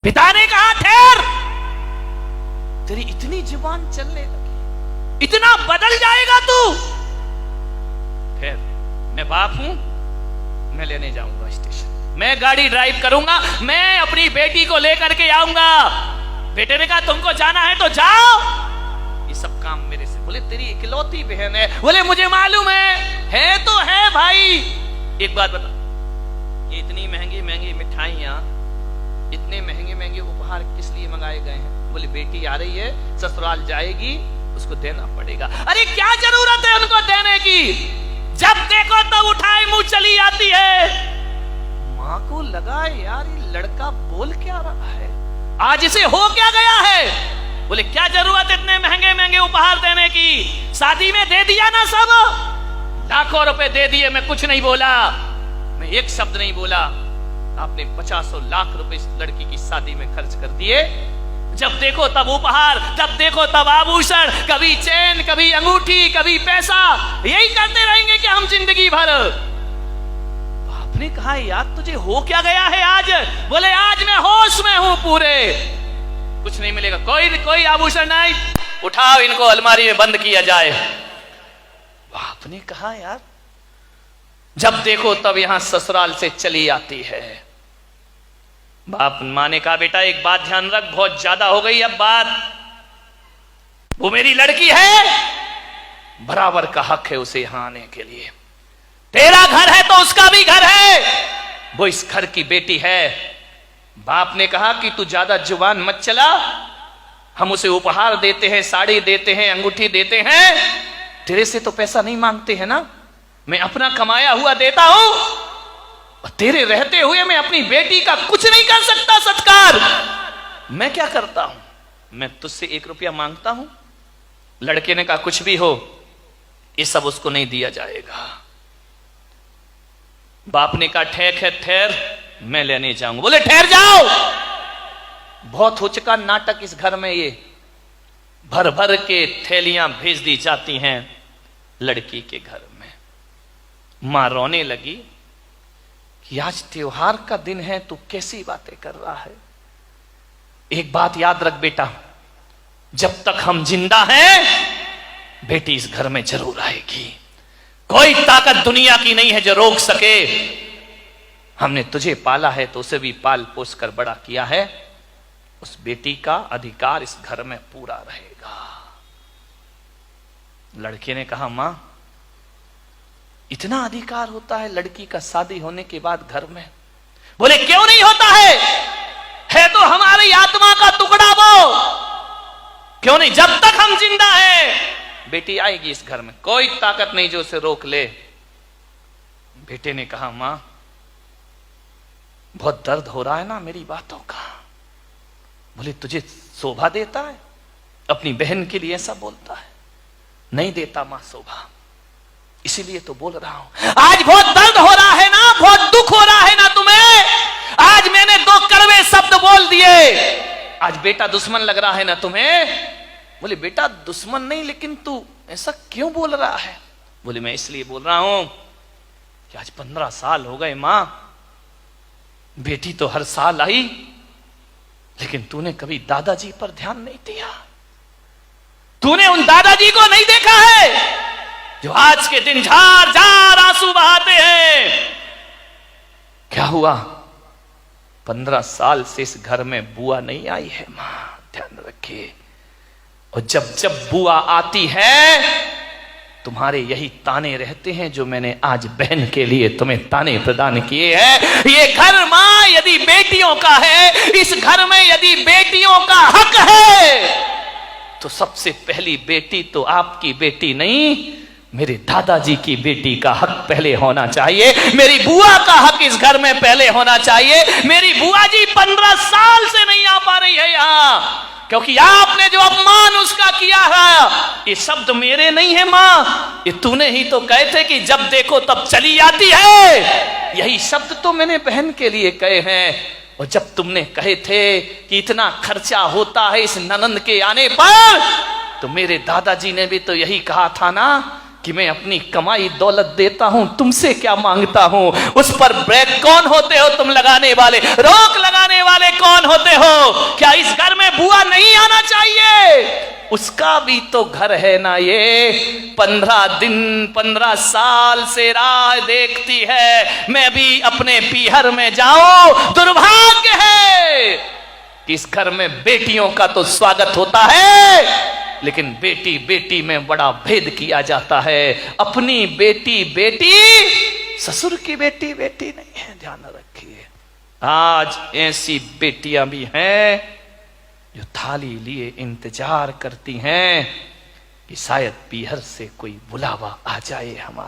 पिता ने कहा ठहर, तेरी इतनी जुबान चलने लगी, इतना बदल जाएगा तू। ठहर, मैं बाप हूं, मैं लेने जाऊंगा स्टेशन, मैं गाड़ी ड्राइव करूंगा, मैं अपनी बेटी को लेकर के आऊंगा। बेटे ने कहा तुमको जाना है तो जाओ, ये सब काम मेरे से। बोले तेरी इकलौती बहन है। बोले मुझे मालूम है तो है भाई। एक बात बता, ये इतनी महंगी महंगी मिठाइयां, इतने महंगे महंगे उपहार किस लिए मंगाए गए हैं? बोले बेटी आ रही है, ससुराल जाएगी, उसको देना पड़ेगा। अरे क्या जरूरत है उनको देने की? जब देखो तब उठाए मुंह चली आती है। मां को लगा यार ये लड़का बोल क्या रहा है, आज इसे हो क्या गया है। बोले क्या जरूरत इतने महंगे महंगे उपहार देने की, शादी में दे दिया ना सब, लाखों रुपए दे दिए, मैं कुछ नहीं बोला, मैं एक शब्द नहीं बोला। आपने 50 लाख रुपए इस लड़की की शादी में खर्च कर दिए। जब देखो तब उपहार, जब देखो तब आभूषण, कभी चेन, कभी अंगूठी, कभी पैसा, यही करते रहेंगे कि हम जिंदगी भर। आपने कहा यार तुझे हो क्या गया है आज? बोले आज मैं होश में हूं पूरे, कुछ नहीं मिलेगा, कोई आभूषण नहीं, उठाओ इनको अलमारी में बंद किया जाए। आपने कहा यार जब देखो तब यहां ससुराल से चली आती है। बाप मां ने कहा बेटा एक बात ध्यान रख, बहुत ज्यादा हो गई अब बात, वो मेरी लड़की है, बराबर का हक है उसे यहां आने के लिए। तेरा घर है तो उसका भी घर है, वो इस घर की बेटी है। बाप ने कहा कि तू ज्यादा जुबान मत चला, हम उसे उपहार देते हैं, साड़ी देते हैं, अंगूठी देते हैं, तेरे से तो पैसा नहीं मांगते हैं ना, मैं अपना कमाया हुआ देता हूं, और तेरे रहते हुए मैं अपनी बेटी का कुछ नहीं कर सकता सत्कार। मैं क्या करता हूं, मैं तुझसे 1 रुपया मांगता हूं। लड़के ने कहा कुछ भी हो ये सब उसको नहीं दिया जाएगा। बाप ने कहा ठीक है ठहर, मैं लेने जाऊंगा। बोले ठहर जाओ, बहुत हो चुका नाटक इस घर में, ये भर भर के थैलियां भेज दी जाती हैं लड़की के घर में। मां रोने लगी कि आज त्योहार का दिन है, तू कैसी बातें कर रहा है। एक बात याद रख बेटा, जब तक हम जिंदा हैं बेटी इस घर में जरूर आएगी, कोई ताकत दुनिया की नहीं है जो रोक सके। हमने तुझे पाला है तो उसे भी पाल पोस कर बड़ा किया है, उस बेटी का अधिकार इस घर में पूरा रहेगा। लड़के ने कहा मां इतना अधिकार होता है लड़की का शादी होने के बाद घर में? बोले क्यों नहीं होता है तो हमारी आत्मा का टुकड़ा वो, क्यों नहीं? जब तक हम जिंदा हैं बेटी आएगी इस घर में, कोई ताकत नहीं जो उसे रोक ले। बेटे ने कहा मां बहुत दर्द हो रहा है ना मेरी बातों का। बोले तुझे शोभा देता है, अपनी बहन के लिए ऐसा बोलता है? नहीं देता मां शोभा, इसीलिए तो बोल रहा हूं। आज बहुत दर्द हो रहा है ना, बहुत दुख हो रहा है ना तुम्हें, आज मैंने 2 कड़वे शब्द बोल दिए, आज बेटा दुश्मन लग रहा है ना तुम्हें। बोले बेटा दुश्मन नहीं, लेकिन तू ऐसा क्यों बोल रहा है? बोले मैं इसलिए बोल रहा हूं कि आज 15 साल हो गए मां, बेटी तो हर साल आई, लेकिन तूने कभी दादाजी पर ध्यान नहीं दिया, तूने उन दादाजी को नहीं देखा है जो आज के दिन झार झार आंसू बहाते हैं। क्या हुआ, 15 साल से इस घर में बुआ नहीं आई है मां, ध्यान रखिए। और जब जब बुआ आती है तुम्हारे यही ताने रहते हैं जो मैंने आज बहन के लिए तुम्हें ताने प्रदान किए हैं। ये घर मां यदि बेटियों का है, इस घर में यदि बेटियों का हक है तो सबसे पहली बेटी तो आपकी बेटी नहीं, मेरे दादाजी की बेटी का हक पहले होना चाहिए, मेरी बुआ का हक इस घर में पहले होना चाहिए। मेरी बुआ जी 15 साल से नहीं आ पा रही है यहां, क्योंकि आपने जो अपमान उसका किया है, ये शब्द मेरे नहीं है मां, ये तूने ही तो कहे थे कि जब देखो तब चली आती है, यही शब्द तो मैंने बहन के लिए कहे हैं। और जब तुमने कहे थे कि इतना खर्चा होता है इस ननंद के आने पर, तो मेरे दादाजी ने भी तो यही कहा था ना कि मैं अपनी कमाई दौलत देता हूं, तुमसे क्या मांगता हूं। उस पर ब्रेक कौन होते हो तुम लगाने वाले, रोक लगाने वाले कौन होते हो? नहीं आना चाहिए। उसका भी तो घर है ना ये। 15 दिन 15 साल से राह देखती है, मैं भी अपने पीहर में जाऊं। दुर्भाग्य है कि इस घर में बेटियों का तो स्वागत होता है, लेकिन बेटी बेटी में बड़ा भेद किया जाता है। अपनी बेटी बेटी, ससुर की बेटी बेटी नहीं है, ध्यान रखिए। आज ऐसी बेटियां भी हैं जो थाली लिए इंतजार करती हैं कि शायद पीहर से कोई बुलावा आ जाए हमारा।